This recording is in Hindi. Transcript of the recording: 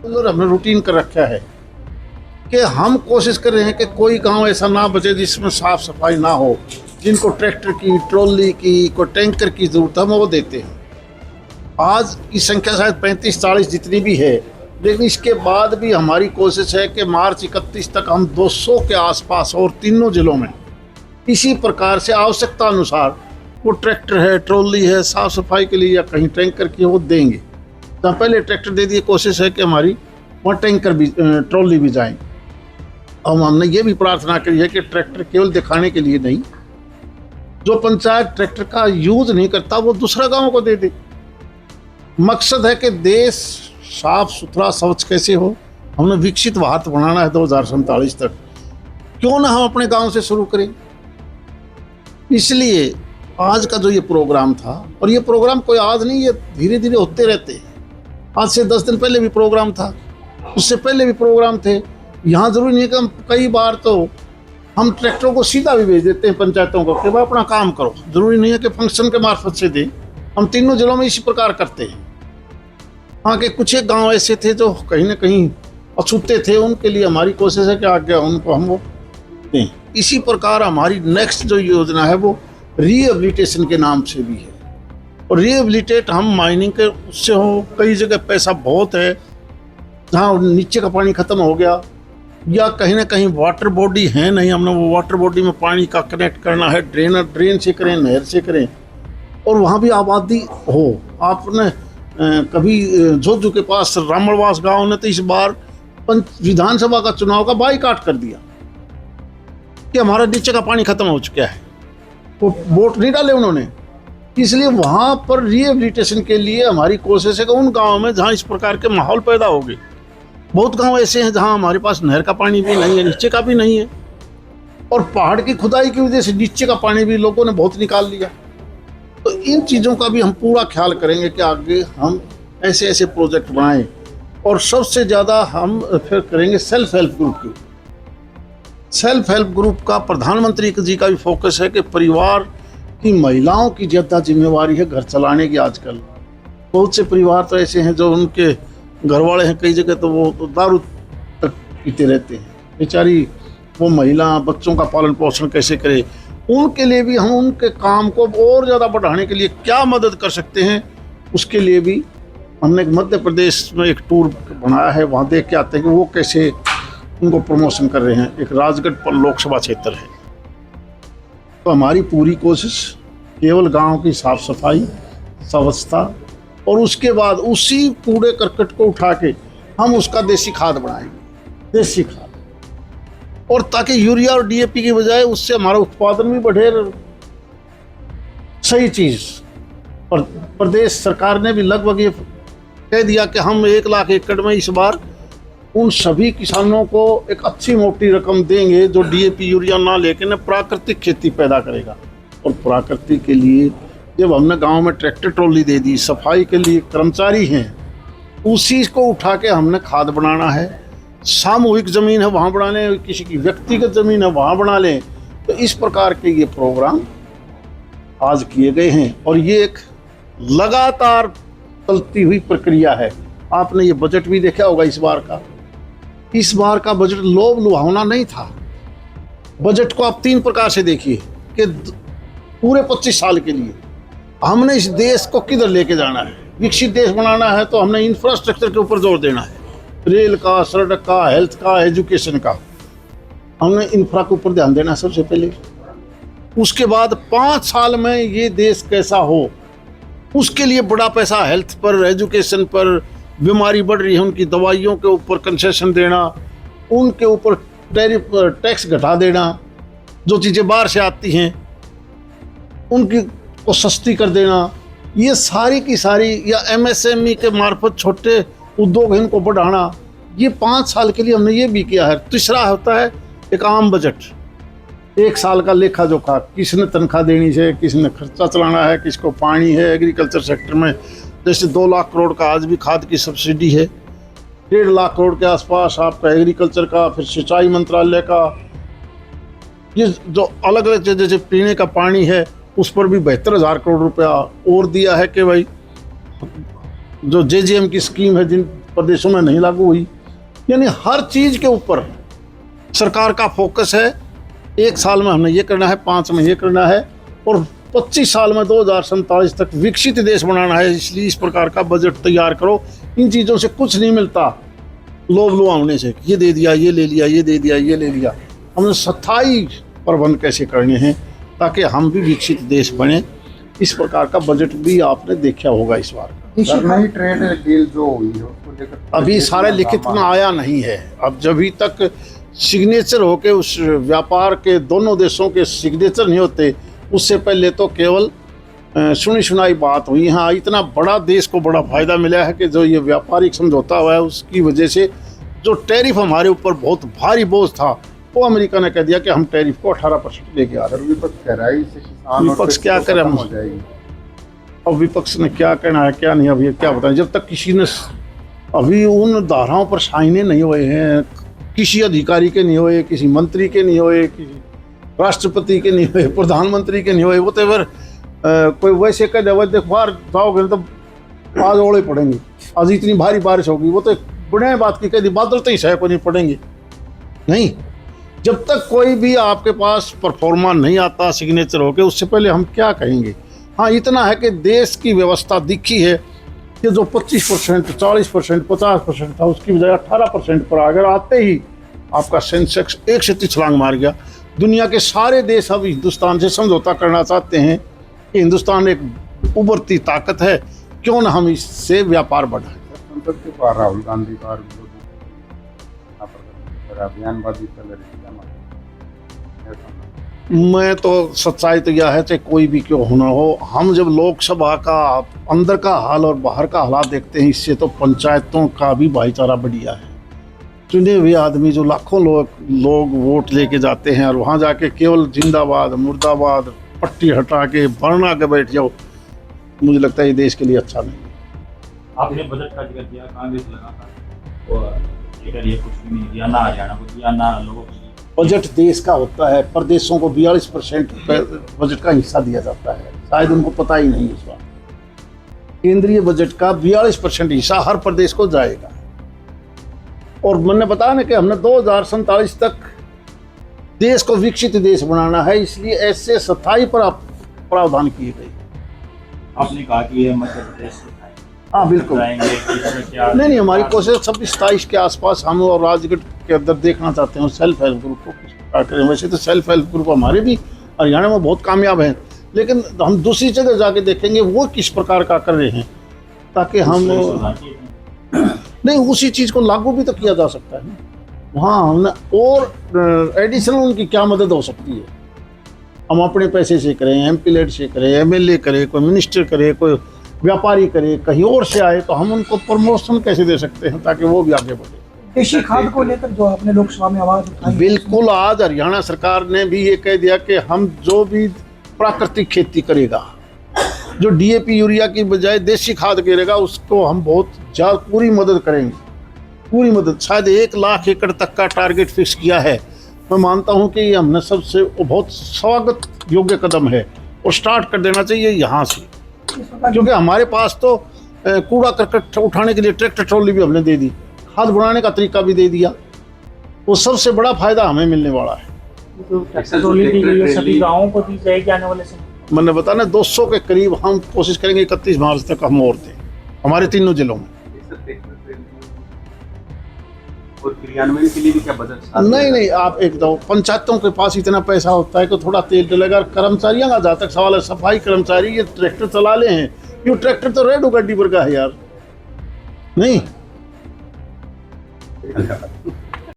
और हमने रूटीन कर रखा है कि हम कोशिश कर रहे हैं कि कोई गांव ऐसा ना बचे जिसमें साफ सफाई ना हो। जिनको ट्रैक्टर की, ट्रॉली की, कोई टैंकर की ज़रूरत है हम वो देते हैं। आज की संख्या शायद 35-40 जितनी भी है, लेकिन इसके बाद भी हमारी कोशिश है कि मार्च 31 तक हम 200 के आसपास और तीनों जिलों में इसी प्रकार से आवश्यकता अनुसार वो ट्रैक्टर है, ट्रॉली है, साफ सफाई के लिए या कहीं टैंकर की वो देंगे। तो पहले ट्रैक्टर दे दिए, कोशिश है कि हमारी वहाँ टैंकर भी, ट्रॉली भी जाएँ। और हमने ये भी प्रार्थना करी है कि ट्रैक्टर केवल दिखाने के लिए नहीं, जो पंचायत ट्रैक्टर का यूज नहीं करता वो दूसरा गाँव को दे दे। मकसद है कि देश साफ सुथरा स्वच्छ कैसे हो। हमने विकसित भारत बनाना है 2047 तक, क्यों ना हम अपने गांव से शुरू करें। इसलिए आज का जो ये प्रोग्राम था, और ये प्रोग्राम कोई आज नहीं, ये धीरे धीरे होते रहते हैं। आज से 10 दिन पहले भी प्रोग्राम था, उससे पहले भी प्रोग्राम थे। यहाँ जरूरी नहीं है कि हम कई बार तो हम ट्रैक्टरों को सीधा भी भेज देते हैं पंचायतों को कि भाई अपना काम करो। जरूरी नहीं है कि फंक्शन के मार्फत से दें। हम तीनों जिलों में इसी प्रकार करते हैं। वहाँ के कुछ एक गाँव ऐसे थे जो कहीं ना कहीं अछूते थे, उनके लिए हमारी कोशिश है कि आगे उनको हम वो दें। इसी प्रकार हमारी नेक्स्ट जो योजना है वो रिहेबिलिटेशन के नाम से भी है। और रिहेबिलिटेट हम माइनिंग के उससे हो, कई जगह पैसा बहुत है जहाँ नीचे का पानी खत्म हो गया या कहीं ना कहीं वाटर बॉडी है नहीं, हमने वो वाटर बॉडी में पानी का कनेक्ट करना है, ड्रेन से करें, नहर से करें, और वहाँ भी आबादी हो। आपने कभी जोजू के पास रामणवास गांव ने तो इस बार विधानसभा का चुनाव का बाइकाट कर दिया कि हमारा नीचे का पानी खत्म हो चुका है। वो वोट नहीं डाले उन्होंने। इसलिए वहाँ पर रिहेबिलिटेशन के लिए हमारी कोशिश है कि उन गाँव में जहाँ इस प्रकार के माहौल पैदा हो गए। बहुत गांव ऐसे हैं जहाँ हमारे पास नहर का पानी भी नहीं है, नीचे का भी नहीं है, और पहाड़ की खुदाई की वजह से नीचे का पानी भी लोगों ने बहुत निकाल लिया। तो इन चीज़ों का भी हम पूरा ख्याल करेंगे कि आगे हम ऐसे ऐसे प्रोजेक्ट बनाएं। और सबसे ज़्यादा हम फिर करेंगे सेल्फ हेल्प ग्रुप की। सेल्फ हेल्प ग्रुप का प्रधानमंत्री जी का भी फोकस है कि परिवार की महिलाओं की ज़्यादा जिम्मेवारी है घर चलाने की। आजकल बहुत से परिवार तो ऐसे हैं जो उनके घर वाले हैं, कई जगह तो वो तो दारू तक पीते रहते हैं। बेचारी वो महिला बच्चों का पालन पोषण कैसे करे, उनके लिए भी हम उनके काम को और ज़्यादा बढ़ाने के लिए क्या मदद कर सकते हैं, उसके लिए भी हमने मध्य प्रदेश में एक टूर बनाया है। वहाँ देख के आते हैं कि वो कैसे उनको प्रमोशन कर रहे हैं। एक राजगढ़ पर लोकसभा क्षेत्र है। तो हमारी पूरी कोशिश केवल गाँव की साफ सफाई, स्वच्छता, और उसके बाद उसी कूड़े करकट को उठा के हम उसका देसी खाद बनाएंगे, देसी खाद, और ताकि यूरिया और डीएपी की बजाय उससे हमारा उत्पादन भी बढ़े। सही चीज़। और प्रदेश सरकार ने भी लगभग ये कह दिया कि हम 1 लाख एकड़ में इस बार उन सभी किसानों को एक अच्छी मोटी रकम देंगे जो डीएपी यूरिया ना लेके न प्राकृतिक खेती पैदा करेगा। और प्राकृतिक के लिए जब हमने गांव में ट्रैक्टर ट्रॉली दे दी, सफाई के लिए कर्मचारी हैं, उसी को उठा के हमने खाद बनाना है। सामूहिक ज़मीन है वहाँ बना लें, किसी की व्यक्तिगत ज़मीन है वहाँ बना लें। तो इस प्रकार के ये प्रोग्राम आज किए गए हैं और ये एक लगातार चलती हुई प्रक्रिया है। आपने ये बजट भी देखा होगा इस बार का बजट लोभ लुभावना नहीं था। बजट को आप 3 प्रकार से देखिए कि पूरे 25 साल के लिए हमने इस देश को किधर लेके जाना है। विकसित देश बनाना है तो हमने इंफ्रास्ट्रक्चर के ऊपर जोर देना है, रेल का, सड़क का, हेल्थ का, एजुकेशन का। हमने इंफ्रा के ऊपर ध्यान देना है सबसे पहले। उसके बाद 5 साल में ये देश कैसा हो, उसके लिए बड़ा पैसा हेल्थ पर, एजुकेशन पर, बीमारी बढ़ रही है उनकी दवाइयों के ऊपर कंसेशन देना, उनके ऊपर टैक्स घटा देना, जो चीज़ें बाहर से आती हैं उनकी को सस्ती कर देना। ये सारी की सारी, या एमएसएमई के मार्फत छोटे उद्योग हैं इनको बढ़ाना। ये 5 साल के लिए हमने ये भी किया है। तीसरा होता है एक आम बजट, 1 साल का लेखा जोखा, किसने तनख्वाह देनी है, किसने खर्चा चलाना है, किसको पानी है। एग्रीकल्चर सेक्टर में जैसे 2 लाख करोड़ का आज भी खाद की सब्सिडी है, 1.5 लाख करोड़ के आसपास आपका एग्रीकल्चर का, फिर सिंचाई मंत्रालय का, ये जो अलग अलग जैसे पीने का पानी है उस पर भी 72,000 करोड़ रुपया और दिया है कि भाई जो जेजेएम की स्कीम है, जिन प्रदेशों में नहीं लागू हुई। यानी हर चीज़ के ऊपर सरकार का फोकस है, 1 साल में हमने ये करना है, 5 में ये करना है और 25 साल में 2047 तक विकसित देश बनाना है। इसलिए इस प्रकार का बजट तैयार करो। इन चीज़ों से कुछ नहीं मिलता लोभ लुभावने से, ये दे दिया, ये ले लिया, ये दे दिया, ये ले लिया। हमने स्थायी प्रबंध कैसे करने हैं ताकि हम भी विकसित देश बने। इस प्रकार का बजट भी आपने देखा होगा इस बार। नई ट्रेड डील जो हुई है उसको लेकर अभी सारे लिखित में आया नहीं है। अब जब तक सिग्नेचर होके उस व्यापार के दोनों देशों के सिग्नेचर नहीं होते, उससे पहले तो केवल सुनी सुनाई बात हुई। हाँ, इतना बड़ा देश को बड़ा फायदा मिला है कि जो ये व्यापारिक समझौता हुआ है उसकी वजह से जो टैरिफ हमारे ऊपर बहुत भारी बोझ था, वो अमेरिका ने कह दिया कि हम टैरिफ को 18% लेके आ रहे हैं। विपक्ष कह रहा है इससे किसान विपक्ष क्या करे, हम हो जाएगी। अब विपक्ष ने क्या कहना है क्या नहीं, अभी क्या बताएं। जब तक किसी ने अभी उन धाराओं पर साइने नहीं हुए हैं, किसी अधिकारी के नहीं हुए, किसी मंत्री के नहीं हुए, किसी राष्ट्रपति के नहीं हुए, प्रधानमंत्री के नहीं हुए, वो तो फिर कोई वैसे कह दे देखो बाहर जाओगे तो आज ओले पड़ेंगे, आज इतनी भारी बारिश होगी, वो तो बड़े बात की कह दी, बादल तो ही सह को नहीं पड़ेंगे। नहीं, जब तक कोई भी आपके पास परफॉर्मा नहीं आता सिग्नेचर होके, उससे पहले हम क्या कहेंगे। हाँ, इतना है कि देश की व्यवस्था दिखी है कि जो 25%, 40%, 50% था उसकी बजाय 18% पर अगर आते ही आपका सेंसेक्स एक से छलांग मार गया। दुनिया के सारे देश अब हिंदुस्तान से समझौता करना चाहते हैं कि हिंदुस्तान एक उभरती ताकत है, क्यों ना हम इससे व्यापार बढ़ाएं। संसद के बाहर राहुल गांधी का अभियानबाजी चल रही है। मैं तो सच्चाई तो यह है चाहे कोई भी क्यों होना हो, हम जब लोकसभा का अंदर का हाल और बाहर का हालात देखते हैं, इससे तो पंचायतों का भी भाईचारा बढ़िया है। चुने हुए आदमी जो लाखों लोग वोट लेके जाते हैं और वहाँ जाके केवल जिंदाबाद मुर्दाबाद पट्टी हटा के बरना के बैठ जाओ, मुझे लगता है ये देश के लिए अच्छा नहीं है। आपने बजट का जिक्र किया, कांग्रेस लगा था और ये कुछ भी नहीं दिया, ना हरियाणा को दिया ना लोगों को। बजट देश का होता है, प्रदेशों को 42% बजट का हिस्सा दिया जाता है, शायद उनको पता ही नहीं इस बार। केंद्रीय बजट का 42% हिस्सा हर प्रदेश को जाएगा। और मैंने बताया ना कि हमने 2047 तक देश को विकसित देश बनाना है, इसलिए ऐसे स्थायी प्रावधान किए गए। आपने कहा कि ये मध्य प्रदेश, हाँ बिल्कुल, नहीं, हमारी कोशिश 26-27 के आसपास हम और राजगढ़ के अंदर देखना चाहते हैं सेल्फ हेल्प ग्रुप को किस प्रकार करें। वैसे तो सेल्फ हेल्प ग्रुप हमारे भी हरियाणा में बहुत कामयाब हैं, लेकिन हम दूसरी जगह जाके देखेंगे वो किस प्रकार का कर रहे हैं, ताकि हम नहीं उसी चीज़ को लागू भी तो किया जा सकता है ना। हाँ, हमने और एडिशनल उनकी क्या मदद हो सकती है। हम अपने पैसे से करें, एमपी से करें, एमएलए करे, कोई मिनिस्टर करे, कोई व्यापारी करे, कहीं और से आए, तो हम उनको प्रमोशन कैसे दे सकते हैं ताकि वो भी आगे बढ़े। देशी खाद को लेकर जो आपने लोकसभा में आवाज उठाई, बिल्कुल, आज हरियाणा सरकार ने भी ये कह दिया कि हम जो भी प्राकृतिक खेती करेगा, जो डीएपी यूरिया की बजाय देशी खाद करेगा, उसको हम बहुत ज़्यादा पूरी मदद करेंगे, पूरी मदद। शायद 1 लाख एकड़ तक का टारगेट फिक्स किया है। मैं मानता हूँ कि ये हमने सबसे बहुत स्वागत योग्य कदम है और स्टार्ट कर देना चाहिए यहाँ से, क्योंकि हमारे पास तो कूड़ा करकट उठाने के लिए ट्रैक्टर ट्रॉली भी हमने दे दी, खाद बनाने का तरीका भी दे दिया। वो सबसे बड़ा फायदा हमें मिलने वाला है। ट्रॉली दी गई है, सभी गाँवों को दी जाएगी आने वाले समय। मैंने बताया ना 200 के करीब हम कोशिश करेंगे 31 मार्च तक हम और दें हमारे तीनों जिलों में। और क्रियान्वयन के लिए भी क्या बजट? नहीं, आप एक दो पंचायतों के पास इतना पैसा होता है कि थोड़ा तेल डलेगा। कर्मचारियों का जहाँ तक सवाल है, सफाई कर्मचारी ये ट्रैक्टर चला ले हैं, ये ट्रैक्टर तो रेडो गड्डी पर का है यार। नहीं